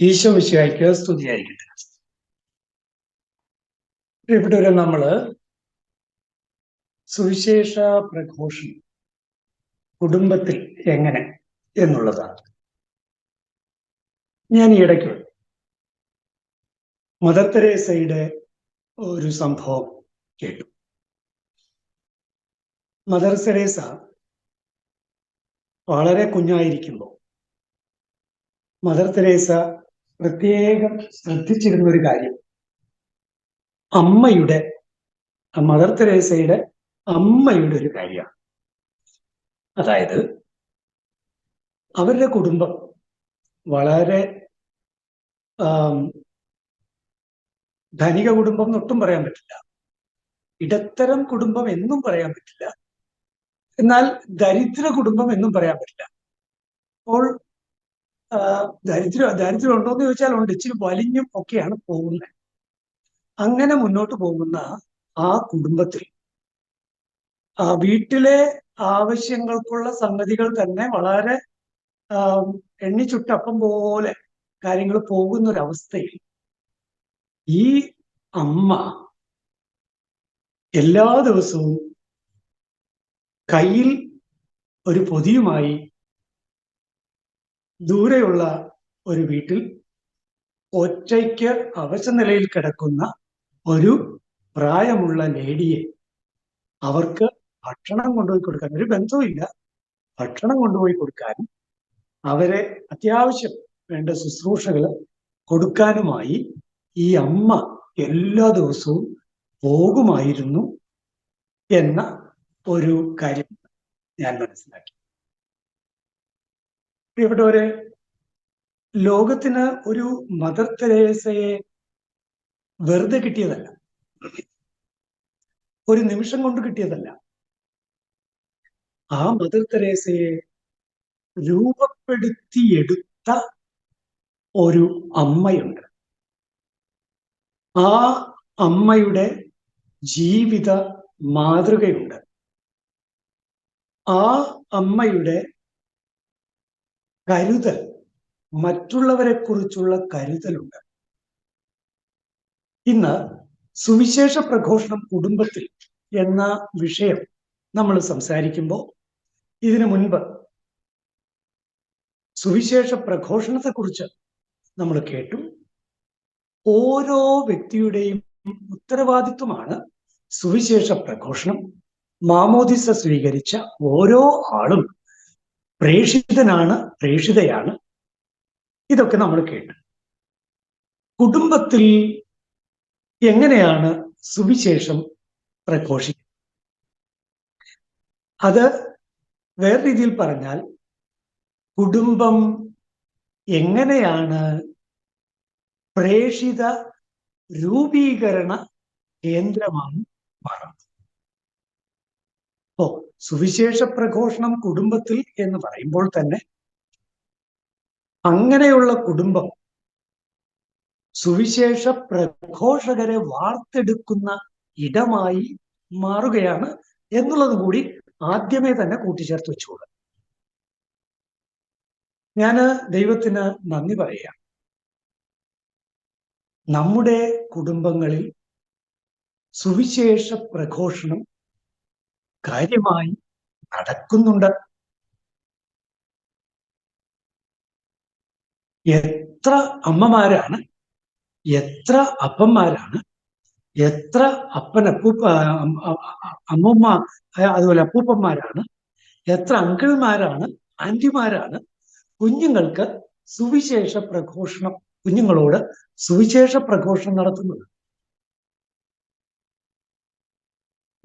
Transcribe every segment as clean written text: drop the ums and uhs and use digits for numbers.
ഈശോ മിശിഹായ്ക്ക് സ്തുതിയായിരിക്കട്ടെ. പ്രിയപ്പെട്ടവരെ, നമ്മള് സുവിശേഷ പ്രഘോഷണം കുടുംബത്തിൽ എങ്ങനെ എന്നുള്ളതാണ്. ഞാൻ ഈ ഇടയ്ക്ക് മദർ തെരേസയുടെ ഒരു സംഭവം കേട്ടു. മദർ തെരേസ വളരെ കുഞ്ഞായിരിക്കുമ്പോൾ മദർ തെരേസ പ്രത്യേകം ശ്രദ്ധിച്ചിരുന്ന ഒരു കാര്യം മദർ തെരേസയുടെ അമ്മയുടെ ഒരു കാര്യമാണ്. അതായത് അവരുടെ കുടുംബം വളരെ ധനിക കുടുംബം എന്നൊട്ടും പറയാൻ പറ്റില്ല, ഇടത്തരം കുടുംബം എന്നും പറയാൻ പറ്റില്ല, എന്നാൽ ദരിദ്ര കുടുംബം എന്നും പറയാൻ പറ്റില്ല. അപ്പോൾ ദരിദ്രം ഉണ്ടോ എന്ന് ചോദിച്ചാൽ ഉണ്ട്, ഇച്ചിരി വലിഞ്ഞും ഒക്കെയാണ് പോകുന്നത്. അങ്ങനെ മുന്നോട്ട് പോകുന്ന ആ കുടുംബത്തിൽ വീട്ടിലെ ആവശ്യങ്ങൾക്കുള്ള സംഗതികൾ തന്നെ വളരെ എണ്ണിച്ചുട്ടപ്പം പോലെ കാര്യങ്ങൾ പോകുന്നൊരവസ്ഥയിൽ ഈ അമ്മ എല്ലാ ദിവസവും കയ്യിൽ ഒരു പൊതിയുമായി ദൂരെയുള്ള ഒരു വീട്ടിൽ ഒറ്റയ്ക്ക് അവശനിലയിൽ കിടക്കുന്ന ഒരു പ്രായമുള്ള ലേഡിയെ അവർക്ക് ഭക്ഷണം കൊണ്ടുപോയി കൊടുക്കാൻ, ഒരു ബന്ധവുമില്ല, ഭക്ഷണം കൊണ്ടുപോയി കൊടുക്കാനും അവരെ അത്യാവശ്യം വേണ്ട ശുശ്രൂഷകൾ കൊടുക്കാനുമായി ഈ അമ്മ എല്ലാ ദിവസവും പോകുമായിരുന്നു എന്ന ഒരു കാര്യം ഞാൻ മനസ്സിലാക്കി. പ്രിയപ്പെട്ടവരെ, ലോകത്തിന് ഒരു മദർ തെരേസയെ വെറുതെ കിട്ടിയതല്ല, ഒരു നിമിഷം കൊണ്ട് കിട്ടിയതല്ല. ആ മദർ തെരേസയെ രൂപപ്പെടുത്തിയെടുത്ത ഒരു അമ്മയുണ്ട്. ആ അമ്മയുടെ ജീവിത മാതൃകയുണ്ട്. ആ അമ്മയുടെ കരുതൽ, മറ്റുള്ളവരെ കുറിച്ചുള്ള കരുതലുണ്ട്. ഇന്ന് സുവിശേഷ പ്രഘോഷണം കുടുംബത്തിൽ എന്ന വിഷയം നമ്മൾ സംസാരിക്കുമ്പോൾ ഇതിനു മുൻപ് സുവിശേഷ പ്രഘോഷണത്തെക്കുറിച്ച് നമ്മൾ കേട്ടു. ഓരോ വ്യക്തിയുടെയും ഉത്തരവാദിത്വമാണ് സുവിശേഷ പ്രഘോഷണം. മാമോദിസ സ്വീകരിച്ച ഓരോ ആളും പ്രേഷിതനാണ്, പ്രേഷിതയാണ്. ഇതൊക്കെ നമ്മൾ കേട്ടു. കുടുംബത്തിൽ എങ്ങനെയാണ് സുവിശേഷം പ്രഘോഷിക്കുന്നത്? അത് വേറെ രീതിയിൽ പറഞ്ഞാൽ, കുടുംബം എങ്ങനെയാണ് പ്രേഷിത രൂപീകരണ കേന്ദ്രമായി മാറുന്നത്? സുവിശേഷ പ്രഘോഷണം കുടുംബത്തിൽ എന്ന് പറയുമ്പോൾ തന്നെ അങ്ങനെയുള്ള കുടുംബം സുവിശേഷ പ്രഘോഷകരെ വാർത്തെടുക്കുന്ന ഇടമായി മാറുകയാണ് എന്നുള്ളത് കൂടി ആദ്യമേ തന്നെ കൂട്ടിച്ചേർത്ത് വെച്ചുകൊള്ളു. ഞാൻ ദൈവത്തിന് നന്ദി പറയാം. നമ്മുടെ കുടുംബങ്ങളിൽ സുവിശേഷ പ്രഘോഷണം കാര്യമായി നടക്കുന്നുണ്ട്. എത്ര അമ്മമാരാണ്, എത്ര അപ്പന്മാരാണ്, എത്ര അമ്മൂമ്മ അതുപോലെ അപ്പൂപ്പന്മാരാണ്, എത്ര അങ്കിൾമാരാണ്, ആന്റിമാരാണ് കുഞ്ഞുങ്ങൾക്ക് സുവിശേഷ പ്രഘോഷണം, കുഞ്ഞുങ്ങളോട് സുവിശേഷ പ്രഘോഷണം നടത്തുന്നത്.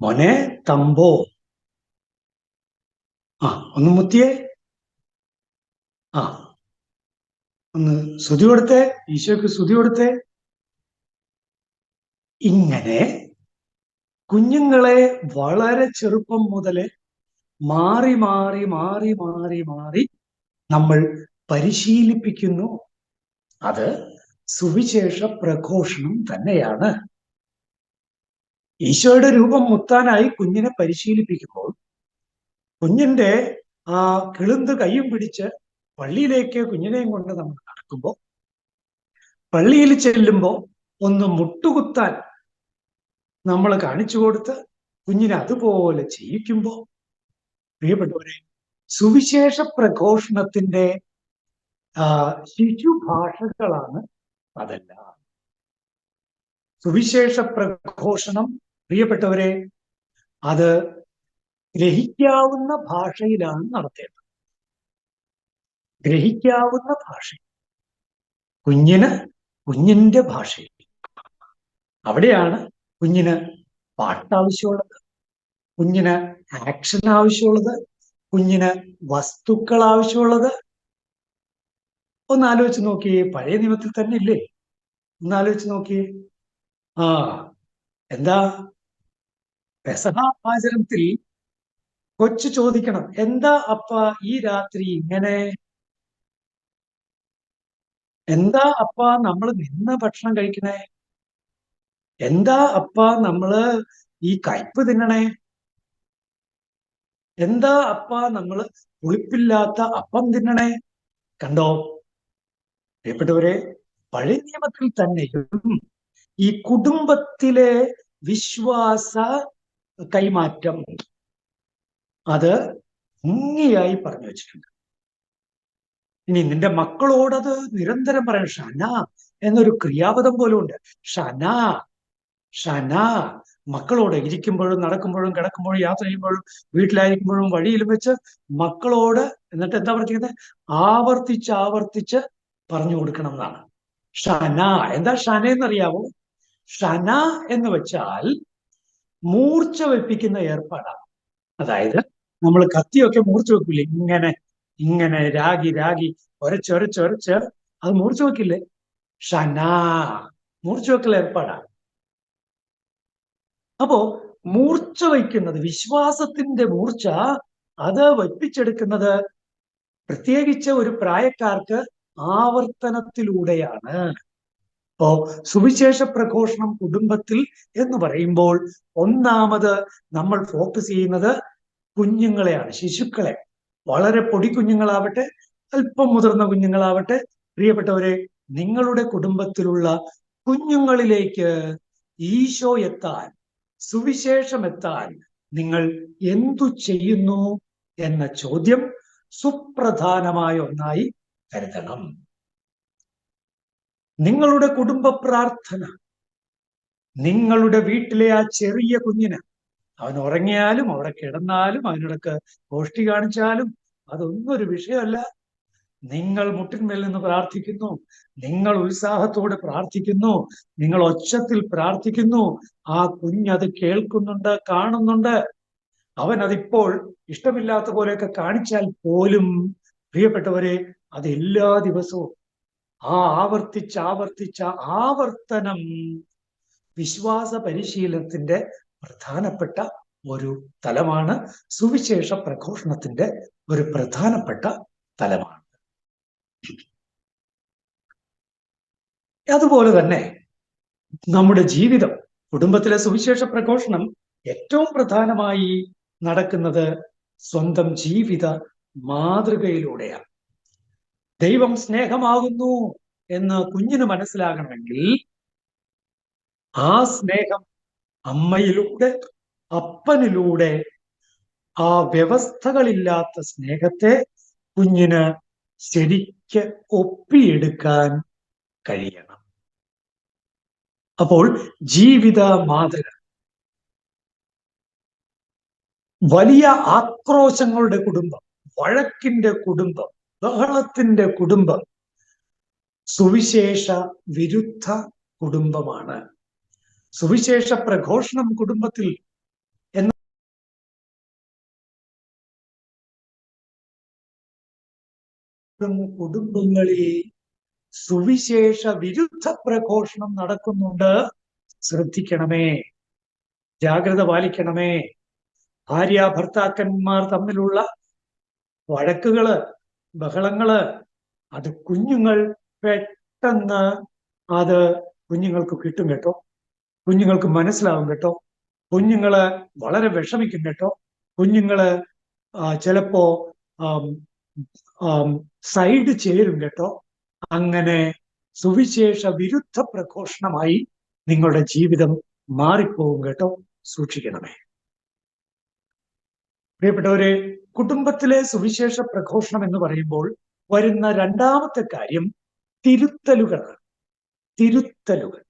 മോനെ തമ്പോ, ഒന്ന് മുത്തിയേ, ഒന്ന് സ്തുതി കൊടുത്തേ, ഈശോയ്ക്ക് സ്തുതി കൊടുത്തേ. ഇങ്ങനെ കുഞ്ഞുങ്ങളെ വളരെ ചെറുപ്പം മുതലേ മാറി മാറി മാറി മാറി മാറി നമ്മൾ പരിശീലിപ്പിക്കുന്നു. അത് സുവിശേഷ പ്രഘോഷണം തന്നെയാണ്. ഈശോയുടെ രൂപം മുത്താനായി കുഞ്ഞിനെ പരിശീലിപ്പിക്കുമ്പോൾ കുഞ്ഞിന്റെ കിളുന്ത് കയ്യും പിടിച്ച് പള്ളിയിലേക്ക് കുഞ്ഞിനെയും കൊണ്ട് നമ്മൾ നടക്കുമ്പോൾ പള്ളിയിൽ ചെല്ലുമ്പോൾ ഒന്ന് മുട്ടുകുത്താൻ നമ്മൾ കാണിച്ചു കൊടുത്ത് കുഞ്ഞിനെ അതുപോലെ ചെയ്യിക്കുമ്പോൾ, പ്രിയപ്പെട്ടവരെ, സുവിശേഷ പ്രഘോഷണത്തിന്റെ ശിശുഭാഷകളാണ് അതെല്ലാം. സുവിശേഷ പ്രഘോഷണം, പ്രിയപ്പെട്ടവരെ, അത് ഗ്രഹിക്കാവുന്ന ഭാഷയിലാണ് നടത്തേണ്ടത്. ഗ്രഹിക്കാവുന്ന ഭാഷ, കുഞ്ഞിന്റെ ഭാഷയിൽ. അവിടെയാണ് കുഞ്ഞിന് പാട്ട് ആവശ്യമുള്ളത്, കുഞ്ഞിന് ആക്ഷൻ ആവശ്യമുള്ളത്, കുഞ്ഞിന് വസ്തുക്കൾ ആവശ്യമുള്ളത്. ഒന്ന് ആലോചിച്ച് നോക്കിയേ, പഴയ നിയമത്തിൽ തന്നെ ഇല്ലേ? ഒന്ന് ആലോചിച്ച് നോക്കിയേ. എന്താ പെസഹ ആചരണത്തിൽ കൊച്ചു ചോദിക്കണം, എന്താ അപ്പ ഈ രാത്രി ഇങ്ങനെ? എന്താ അപ്പ നമ്മൾ നിന്ന് ഭക്ഷണം കഴിക്കണേ? എന്താ അപ്പ നമ്മള് ഈ കയ്പ് തിന്നണേ? എന്താ അപ്പ നമ്മള് പുളിപ്പില്ലാത്ത അപ്പം തിന്നണേ? കണ്ടോ പ്രിയപ്പെട്ടവരെ, പഴയ നിയമത്തിൽ തന്നെയും ഈ കുടുംബത്തിലെ വിശ്വാസ കൈമാറ്റം അത് ഭംഗിയായി പറഞ്ഞു വെച്ചിട്ടുണ്ട്. ഇനി നിന്റെ മക്കളോടത് നിരന്തരം പറയണം. ഷന എന്നൊരു ക്രിയാപദം പോലും ഉണ്ട്. ഷന ഷന. മക്കളോട് ഇരിക്കുമ്പോഴും നടക്കുമ്പോഴും കിടക്കുമ്പോഴും യാത്ര ചെയ്യുമ്പോഴും വീട്ടിലായിരിക്കുമ്പോഴും വഴിയിലും വെച്ച് മക്കളോട് എന്നിട്ട് എന്താ പറഞ്ഞിരിക്കുന്നത്? ആവർത്തിച്ച് പറഞ്ഞു കൊടുക്കണം എന്നാണ്. ഷന. എന്താ ഷന എന്നറിയാവോ? ഷന എന്ന് വെച്ചാൽ മൂർച്ച വെപ്പിക്കുന്ന ഏർപ്പാടാണ്. അതായത് നമ്മൾ കത്തിയൊക്കെ മൂർച്ച വെക്കില്ലേ? ഇങ്ങനെ രാഗി ഒരച്ചൊരച്ചൊരച്ച് അത് മൂർച്ച വെക്കില്ലേ? ഷന, മൂർച്ച വെക്കൽ ഏർപ്പാടാണ്. അപ്പോ മൂർച്ച വയ്ക്കുന്നത്, വിശ്വാസത്തിന്റെ മൂർച്ച അത് വയ്പ്പിച്ചെടുക്കുന്നത് പ്രത്യേകിച്ച് ഒരു പ്രായക്കാർക്ക് ആവർത്തനത്തിലൂടെയാണ്. അപ്പോ സുവിശേഷ പ്രഘോഷണം കുടുംബത്തിൽ എന്ന് പറയുമ്പോൾ ഒന്നാമത് നമ്മൾ ഫോക്കസ് ചെയ്യുന്നത് കുഞ്ഞുങ്ങളെയാണ്, ശിശുക്കളെ. വളരെ പൊടി കുഞ്ഞുങ്ങളാവട്ടെ, അല്പം മുതിർന്ന കുഞ്ഞുങ്ങളാവട്ടെ, പ്രിയപ്പെട്ടവരെ, നിങ്ങളുടെ കുടുംബത്തിലുള്ള കുഞ്ഞുങ്ങളിലേക്ക് ഈശോ എത്താൻ, സുവിശേഷം എത്താൻ നിങ്ങൾ എന്തു ചെയ്യുന്നു എന്ന ചോദ്യം സുപ്രധാനമായ ഒന്നായി കരുതണം. നിങ്ങളുടെ കുടുംബ പ്രാർത്ഥന, നിങ്ങളുടെ വീട്ടിലെ ആ ചെറിയ കുഞ്ഞിന്, അവൻ ഉറങ്ങിയാലും അവിടെ കിടന്നാലും അവനോടൊക്കെ ഗോഷ്ടി കാണിച്ചാലും അതൊന്നും ഒരു വിഷയമല്ല. നിങ്ങൾ മുട്ടിന്മേൽ നിന്ന് പ്രാർത്ഥിക്കുന്നു, നിങ്ങൾ ഉത്സാഹത്തോടെ പ്രാർത്ഥിക്കുന്നു, നിങ്ങൾ ഒച്ചത്തിൽ പ്രാർത്ഥിക്കുന്നു. ആ കുഞ്ഞത് കേൾക്കുന്നുണ്ട്, കാണുന്നുണ്ട്. അവൻ അതിപ്പോൾ ഇഷ്ടമില്ലാത്ത പോലെയൊക്കെ കാണിച്ചാൽ പോലും, പ്രിയപ്പെട്ടവരെ, അത് എല്ലാ ദിവസവും ആ ആവർത്തിച്ച ആവർത്തനം വിശ്വാസ പരിശീലനത്തിന്റെ പ്രധാനപ്പെട്ട ഒരു തലമാണ്. സുവിശേഷ പ്രഘോഷണത്തിന്റെ ഒരു പ്രധാനപ്പെട്ട തലമാണ്. അതുപോലെ തന്നെ നമ്മുടെ ജീവിതം, കുടുംബത്തിലെ സുവിശേഷ പ്രഘോഷണം ഏറ്റവും പ്രധാനമായി നടക്കുന്നത് സ്വന്തം ജീവിത മാതൃകയിലൂടെയാണ്. ദൈവം സ്നേഹമാകുന്നു എന്ന് കുഞ്ഞിന് മനസ്സിലാകണമെങ്കിൽ ആ സ്നേഹം അമ്മയിലൂടെ, അപ്പനിലൂടെ, ആ വ്യവസ്ഥകളില്ലാത്ത സ്നേഹത്തെ കുഞ്ഞിന് ശരിക്ക് ഒപ്പിയെടുക്കാൻ കഴിയണം. അപ്പോൾ ജീവിത മാതൃക, വലിയ ആക്രോശങ്ങളുടെ കുടുംബം, വഴക്കിന്റെ കുടുംബം, ബഹളത്തിന്റെ കുടുംബം സുവിശേഷ വിരുദ്ധ കുടുംബമാണ്. സുവിശേഷ പ്രഘോഷണം കുടുംബത്തിൽ എന്ന കുടുംബങ്ങളിൽ സുവിശേഷ വിരുദ്ധ പ്രഘോഷണം നടക്കുന്നുണ്ട്. ശ്രദ്ധിക്കണമേ, ജാഗ്രത പാലിക്കണമേ. ഭാര്യ ഭർത്താക്കന്മാർ തമ്മിലുള്ള വഴക്കുകള്, ബഹളങ്ങള്, അത് കുഞ്ഞുങ്ങൾ പെട്ടെന്ന് അത് കുഞ്ഞുങ്ങൾക്ക് കിട്ടും കേട്ടോ, കുഞ്ഞുങ്ങൾക്ക് മനസ്സിലാവും കേട്ടോ, കുഞ്ഞുങ്ങള് വളരെ വിഷമിക്കും കേട്ടോ, കുഞ്ഞുങ്ങള് ചിലപ്പോ സൈഡ് ചേരും കേട്ടോ. അങ്ങനെ സുവിശേഷ വിരുദ്ധ പ്രഘോഷണമായി നിങ്ങളുടെ ജീവിതം മാറിപ്പോകും കേട്ടോ. സൂക്ഷിക്കണമേ. പ്രിയപ്പെട്ടവരെ, കുടുംബത്തിലെ സുവിശേഷ പ്രഘോഷണം എന്ന് പറയുമ്പോൾ വരുന്ന രണ്ടാമത്തെ കാര്യം തിരുത്തലുകളാണ്. തിരുത്തലുകൾ.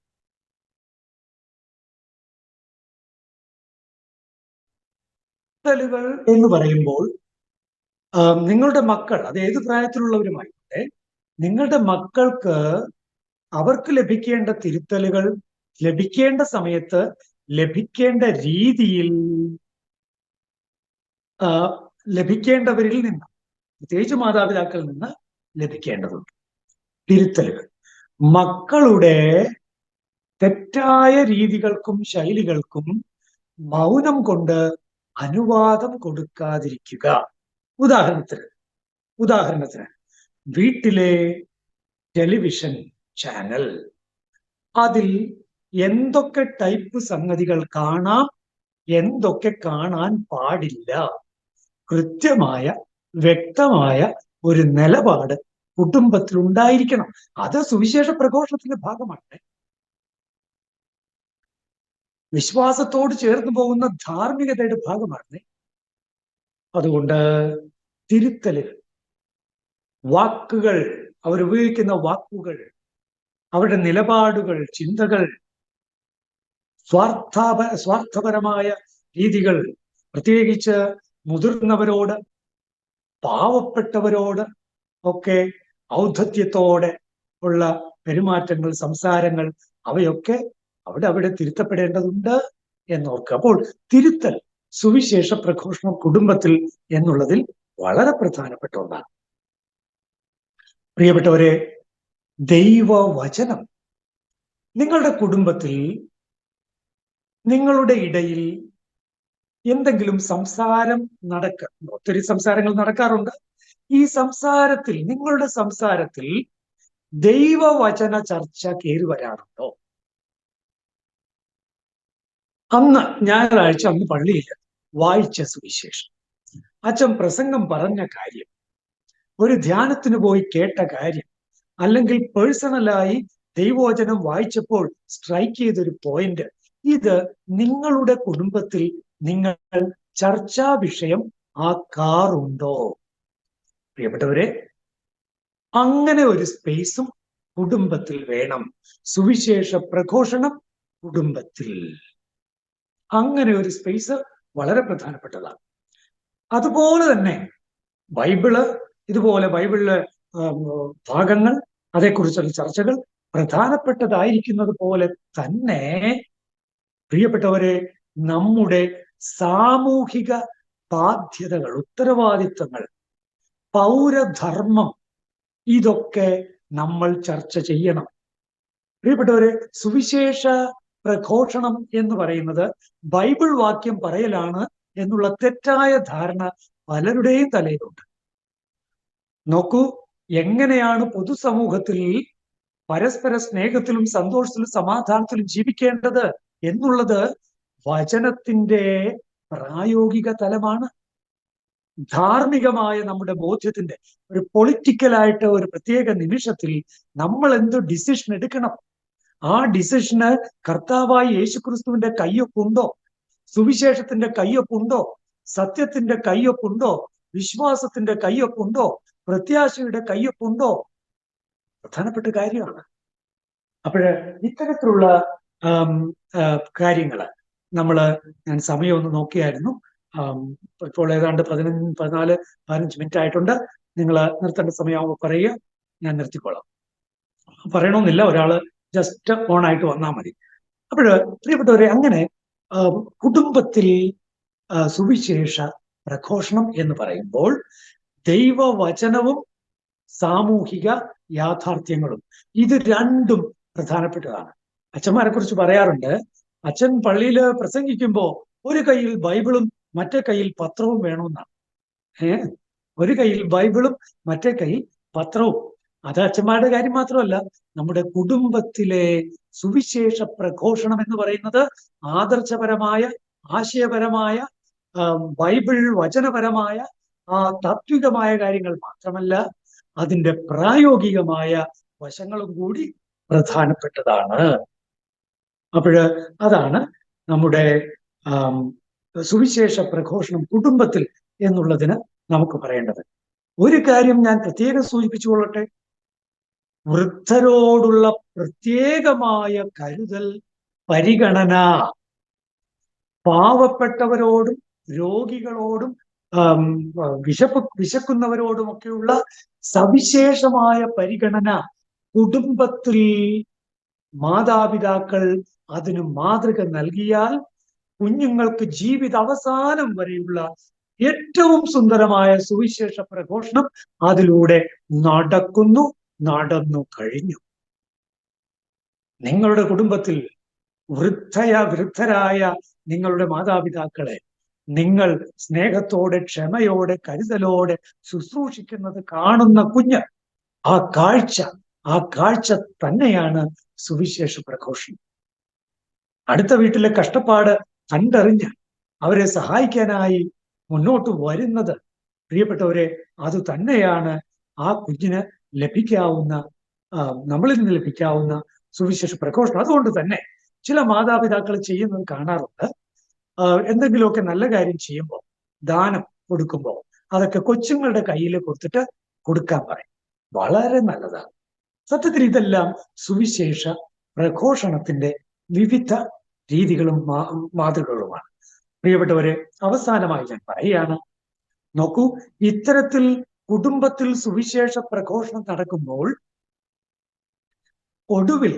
തിരുത്തലുകൾ എന്ന് പറയുമ്പോൾ നിങ്ങളുടെ മക്കൾ, അത് ഏത് പ്രായത്തിലുള്ളവരുമായിക്കോട്ടെ, നിങ്ങളുടെ മക്കൾക്ക് അവർക്ക് ലഭിക്കേണ്ട തിരുത്തലുകൾ ലഭിക്കേണ്ട സമയത്ത് ലഭിക്കേണ്ട രീതിയിൽ ലഭിക്കേണ്ടവരിൽ നിന്ന്, പ്രത്യേകിച്ച് മാതാപിതാക്കളിൽ നിന്ന് ലഭിക്കേണ്ടതുണ്ട്. തിരുത്തലുകൾ മക്കളുടെ തെറ്റായ രീതികൾക്കും ശൈലികൾക്കും മൗനം കൊണ്ട് അനുവാദം കൊടുക്കാതിരിക്കുക. ഉദാഹരണത്തിന് വീട്ടിലെ ടെലിവിഷൻ ചാനൽ, അതിൽ എന്തൊക്കെ ടൈപ്പ് സംഗതികൾ കാണാം, എന്തൊക്കെ കാണാൻ പാടില്ല, കൃത്യമായ വ്യക്തമായ ഒരു നിലപാട് കുടുംബത്തിൽ ഉണ്ടായിരിക്കണം. അത് സുവിശേഷ പ്രഘോഷണത്തിന്റെ ഭാഗമാണ്. വിശ്വാസത്തോട് ചേർന്ന് പോകുന്ന ധാർമ്മികതയുടെ ഭാഗമാണ്. അതുകൊണ്ട് തിരുത്തലുകൾ, വാക്കുകൾ, അവരുപയോഗിക്കുന്ന വാക്കുകൾ, അവരുടെ നിലപാടുകൾ, ചിന്തകൾ, സ്വാർത്ഥപരമായ രീതികൾ, പ്രത്യേകിച്ച് മുതിർന്നവരോട്, പാവപ്പെട്ടവരോട് ഒക്കെ ഔദ്ധത്യത്തോടെ ഉള്ള പെരുമാറ്റങ്ങൾ, സംസാരങ്ങൾ, അവയൊക്കെ അവിടെ തിരുത്തപ്പെടേണ്ടതുണ്ട് എന്നോർക്കുക. അപ്പോൾ തിരുത്തൽ സുവിശേഷ പ്രഘോഷണം കുടുംബത്തിൽ എന്നുള്ളതിൽ വളരെ പ്രധാനപ്പെട്ട ഒന്നാണ്. പ്രിയപ്പെട്ടവരെ, ദൈവവചനം നിങ്ങളുടെ കുടുംബത്തിൽ, നിങ്ങളുടെ ഇടയിൽ എന്തെങ്കിലും സംസാരം ഒത്തിരി സംസാരങ്ങൾ നടക്കാറുണ്ട്. ഈ സംസാരത്തിൽ, നിങ്ങളുടെ സംസാരത്തിൽ ദൈവവചന ചർച്ച കയറി വരാറുണ്ടോ? ഞായറാഴ്ച അന്ന് പള്ളിയിൽ വായിച്ച സുവിശേഷം, അച്ഛൻ പ്രസംഗം പറഞ്ഞ കാര്യം, ഒരു ധ്യാനത്തിന് പോയി കേട്ട കാര്യം, അല്ലെങ്കിൽ പേഴ്സണലായി ദൈവവചനം വായിച്ചപ്പോൾ സ്ട്രൈക്ക് ചെയ്തൊരു പോയിന്റ്, ഇത് നിങ്ങളുടെ കുടുംബത്തിൽ നിങ്ങൾ ചർച്ചാ വിഷയം ആക്കാറുണ്ടോ? പ്രിയപ്പെട്ടവരെ, അങ്ങനെ ഒരു സ്പേസും കുടുംബത്തിൽ വേണം. സുവിശേഷ പ്രഘോഷണം കുടുംബത്തിൽ, അങ്ങനെ ഒരു സ്പേസ് വളരെ പ്രധാനപ്പെട്ടതാണ്. അതുപോലെ തന്നെ ബൈബിളിലെ ഭാഗങ്ങൾ, അതേക്കുറിച്ചുള്ള ചർച്ചകൾ പ്രധാനപ്പെട്ടതായിരിക്കുന്നത് പോലെ തന്നെ പ്രിയപ്പെട്ടവരെ, നമ്മുടെ സാമൂഹിക ബാധ്യതകൾ, ഉത്തരവാദിത്തങ്ങൾ, പൗരധർമ്മം, ഇതൊക്കെ നമ്മൾ ചർച്ച ചെയ്യണം. പ്രിയപ്പെട്ടവരെ, സുവിശേഷ പ്രഘോഷണം എന്ന് പറയുന്നത് ബൈബിൾ വാക്യം പറയലാണ് എന്നുള്ള തെറ്റായ ധാരണ പലരുടെയും തലയിലുണ്ട്. നോക്കൂ, എങ്ങനെയാണ് പൊതുസമൂഹത്തിൽ പരസ്പര സ്നേഹത്തിലും സന്തോഷത്തിലും സമാധാനത്തിലും ജീവിക്കേണ്ടത് എന്നുള്ളത് വചനത്തിന്റെ പ്രായോഗിക തലമാണ്. ധാർമ്മികമായ നമ്മുടെ ബോധ്യത്തിന്റെ ഒരു പൊളിറ്റിക്കലായിട്ട് ഒരു പ്രത്യേക നിമിഷത്തിൽ നമ്മൾ എന്ത് ഡിസിഷൻ എടുക്കണം, ആ ഡിസിഷന് കർത്താവായ യേശുക്രിസ്തുവിന്റെ കയ്യൊപ്പുണ്ടോ, സുവിശേഷത്തിന്റെ കയ്യൊപ്പുണ്ടോ, സത്യത്തിന്റെ കയ്യൊപ്പുണ്ടോ, വിശ്വാസത്തിന്റെ കയ്യൊപ്പുണ്ടോ, പ്രത്യാശയുടെ കയ്യൊപ്പുണ്ടോ? പ്രധാനപ്പെട്ട കാര്യമാണ്. അപ്പോഴ് ഇത്തരത്തിലുള്ള കാര്യങ്ങള് ഞാൻ സമയം ഒന്ന് നോക്കിയായിരുന്നു. ഇപ്പോൾ ഏതാണ്ട് 14-15 മിനിറ്റ് ആയിട്ടുണ്ട്. നിങ്ങൾ നിർത്തേണ്ട സമയമാകുമ്പോൾ പറയുക, ഞാൻ നിർത്തിക്കോളാം. പറയണമെന്നില്ല, ഒരാള് ജസ്റ്റ് ഓൺ ആയിട്ട് വന്നാൽ മതി. അപ്പോഴ് പ്രിയപ്പെട്ടവരെ, അങ്ങനെ കുടുംബത്തിൽ സുവിശേഷ പ്രഘോഷണം എന്ന് പറയുമ്പോൾ ദൈവവചനവും സാമൂഹിക യാഥാർത്ഥ്യങ്ങളും, ഇത് രണ്ടും പ്രധാനപ്പെട്ടതാണ്. അച്ഛന്മാരെ കുറിച്ച് പറയാറുണ്ട്, അച്ഛൻ പള്ളിയിൽ പ്രസംഗിക്കുമ്പോൾ ഒരു കയ്യിൽ ബൈബിളും മറ്റേ കയ്യിൽ പത്രവും വേണമെന്നാണ്. ഒരു കയ്യിൽ ബൈബിളും മറ്റേ കയ്യിൽ പത്രവും. അത് അച്ഛന്മാരുടെ കാര്യം മാത്രമല്ല, നമ്മുടെ കുടുംബത്തിലെ സുവിശേഷ പ്രഘോഷണം എന്ന് പറയുന്നത് ആദർശപരമായ, ആശയപരമായ, ബൈബിൾ വചനപരമായ, താത്വികമായ കാര്യങ്ങൾ മാത്രമല്ല, അതിൻ്റെ പ്രായോഗികമായ വശങ്ങളും കൂടി പ്രധാനപ്പെട്ടതാണ്. അതാണ് നമ്മുടെ സുവിശേഷ പ്രഘോഷണം കുടുംബത്തിൽ എന്നുള്ളതിന് നമുക്ക് പറയേണ്ടത്. ഒരു കാര്യം ഞാൻ പ്രത്യേകം സൂചിപ്പിച്ചുകൊള്ളട്ടെ. വൃദ്ധരോടുള്ള പ്രത്യേകമായ കരുതൽ, പരിഗണന, പാവപ്പെട്ടവരോടും രോഗികളോടും വിശക്കുന്നവരോടുമൊക്കെയുള്ള സവിശേഷമായ പരിഗണന കുടുംബത്തിൽ മാതാപിതാക്കൾ അതിന് മാതൃക നൽകിയാൽ കുഞ്ഞുങ്ങൾക്ക് ജീവിത അവസാനം വരെയുള്ള ഏറ്റവും സുന്ദരമായ സുവിശേഷ പ്രഘോഷണം അതിലൂടെ നടന്നു കഴിഞ്ഞു. നിങ്ങളുടെ കുടുംബത്തിൽ വൃദ്ധരായ നിങ്ങളുടെ മാതാപിതാക്കളെ നിങ്ങൾ സ്നേഹത്തോടെ, ക്ഷമയോടെ, കരുതലോടെ ശുശ്രൂഷിക്കുന്നത് കാണുന്ന കുഞ്ഞ്, ആ കാഴ്ച തന്നെയാണ് സുവിശേഷ പ്രഘോഷണം. അടുത്ത വീട്ടിലെ കഷ്ടപ്പാട് കണ്ടറിഞ്ഞ് അവരെ സഹായിക്കാനായി മുന്നോട്ട് വരുന്നത്, പ്രിയപ്പെട്ടവരെ, അത് തന്നെയാണ് ആ കുഞ്ഞിന് നമ്മളിൽ നിന്ന് ലഭിക്കാവുന്ന സുവിശേഷ പ്രഘോഷണം. അതുകൊണ്ട് തന്നെ ചില മാതാപിതാക്കൾ ചെയ്യുന്നത് കാണാറുണ്ട്. എന്തെങ്കിലുമൊക്കെ നല്ല കാര്യം ചെയ്യുമ്പോൾ, ദാനം കൊടുക്കുമ്പോൾ അതൊക്കെ കൊച്ചുങ്ങളുടെ കയ്യിൽ കൊടുക്കാൻ പറയും. വളരെ നല്ലതാണ്. സത്യത്തിൽ ഇതെല്ലാം സുവിശേഷ പ്രഘോഷണത്തിന്റെ വിവിധ രീതികളും മാതൃകകളുമാണ്. പ്രിയപ്പെട്ടവരെ, അവസാനമായി ഞാൻ പറയുകയാണ്, നോക്കൂ, ഇത്തരത്തിൽ കുടുംബത്തിൽ സുവിശേഷ പ്രഘോഷണം നടക്കുമ്പോൾ ഒടുവിൽ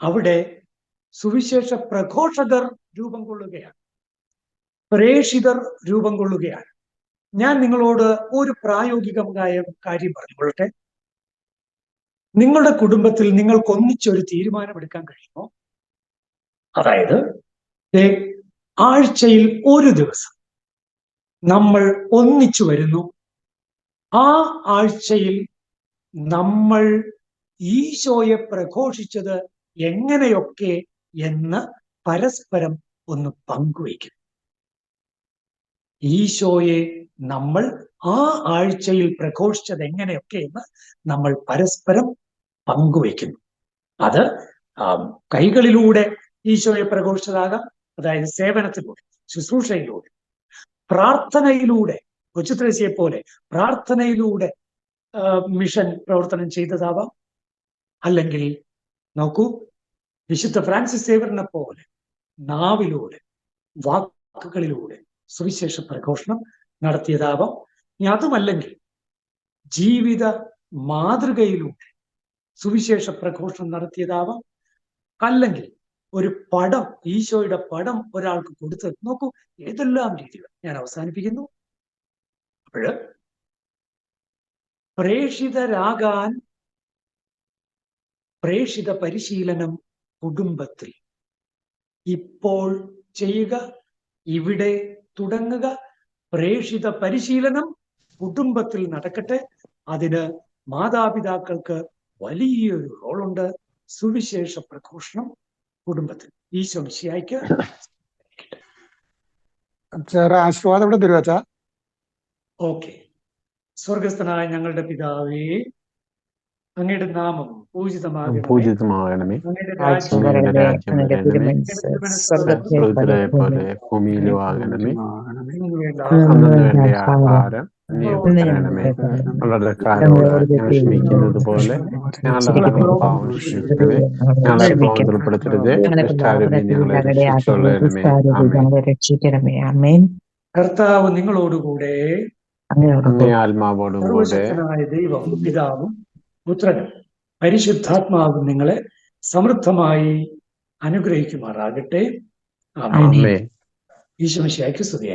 അവിടെ സുവിശേഷ പ്രഘോഷകർ രൂപം കൊള്ളുകയാണ്, പ്രേഷിതർ രൂപം കൊള്ളുകയാണ്. ഞാൻ നിങ്ങളോട് ഒരു പ്രായോഗികമായ കാര്യം പറഞ്ഞുകൊള്ളട്ടെ. നിങ്ങളുടെ കുടുംബത്തിൽ നിങ്ങൾക്ക് ഒന്നിച്ചൊരു തീരുമാനമെടുക്കാൻ കഴിയുമോ? അതായത്, ആഴ്ചയിൽ ഒരു ദിവസം നമ്മൾ ഒന്നിച്ചു വരുന്നു. ആ ആഴ്ചയിൽ നമ്മൾ ഈശോയെ പ്രഘോഷിച്ചത് എങ്ങനെയൊക്കെ എന്ന് പരസ്പരം ഒന്ന് പങ്കുവയ്ക്കും. ഈശോയെ നമ്മൾ ആ ആഴ്ചയിൽ പ്രഘോഷിച്ചത് എങ്ങനെയൊക്കെ എന്ന് നമ്മൾ പരസ്പരം പങ്കുവയ്ക്കുന്നു. അത് കൈകളിലൂടെ ഈശോയെ പ്രഘോഷിച്ചതാകാം, അതായത് സേവനത്തിലൂടെ, ശുശ്രൂഷയിലൂടെ, പ്രാർത്ഥനയിലൂടെ, കൊച്ചുത്രേസ്യയെ പോലെ പ്രാർത്ഥനയിലൂടെ മിഷൻ പ്രവർത്തനം ചെയ്തതാവാം. അല്ലെങ്കിൽ നോക്കൂ, വിശുദ്ധ ഫ്രാൻസിസ് സേവ്യറിനെ പോലെ നാവിലൂടെ, വാക്കുകളിലൂടെ സുവിശേഷ പ്രഘോഷണം നടത്തിയതാവാം. ഇനി അതുമല്ലെങ്കിൽ ജീവിത മാതൃകയിലൂടെ സുവിശേഷ പ്രഘോഷണം നടത്തിയതാവാം. അല്ലെങ്കിൽ ഒരു പടം, ഈശോയുടെ പടം ഒരാൾക്ക് കൊടുത്ത്, നോക്കൂ, ഏതെല്ലാം രീതികൾ. ഞാൻ അവസാനിപ്പിക്കുന്നു. അപ്പോഴ് പ്രേഷിതരാകാൻ പ്രേഷിത പരിശീലനം കുടുംബത്തിൽ ഇപ്പോൾ ചെയ്യുക, ഇവിടെ തുടങ്ങുക. പ്രേഷിത പരിശീലനം കുടുംബത്തിൽ നടക്കട്ടെ. അതിന് മാതാപിതാക്കൾക്ക് വലിയൊരു റോളുണ്ട്. സുവിശേഷ പ്രഘോഷണം കുടുംബത്തിൽ. ഈശോ മിശിഹായ്ക്ക് ആശീർവാദം ഇവിടെ തരുവാച്ച. ഓക്കെ. സ്വർഗസ്ഥനായ ഞങ്ങളുടെ പിതാവേ, അങ്ങയുടെ നാമം പൂജിതമാകണമേ. അങ്ങയുടെ രാജ്യം വരണമേ. സ്വർഗ്ഗത്തിലെ പോലെ ഭൂമിയിലും ആകണമേ. അന്നു വേണ്ട ആഹാരം തരണമേ. ഞങ്ങളുടെ കാരോട് ഞങ്ങൾ ക്ഷമിക്കുന്നത് പോലെ ഞങ്ങളുടെ പാവം ക്ഷമിക്കണമേ. ഞങ്ങളെ പാവത്തിൽ ഉൾപ്പെടുത്തരുതേ, ഞങ്ങളെ രക്ഷിക്കണമേ. കർത്താവ് നിങ്ങളോടുകൂടെ, അങ്ങേ ആത്മാവോടുകൂടെ. ദൈവം പിതാവും പുത്രനും പരിശുദ്ധാത്മാവും നിങ്ങളെ സമൃദ്ധമായി അനുഗ്രഹിക്കുമാറാകട്ടെ. ആമേൻ. ഈശോ മിശിഹായ്ക്ക് സ്തുതി.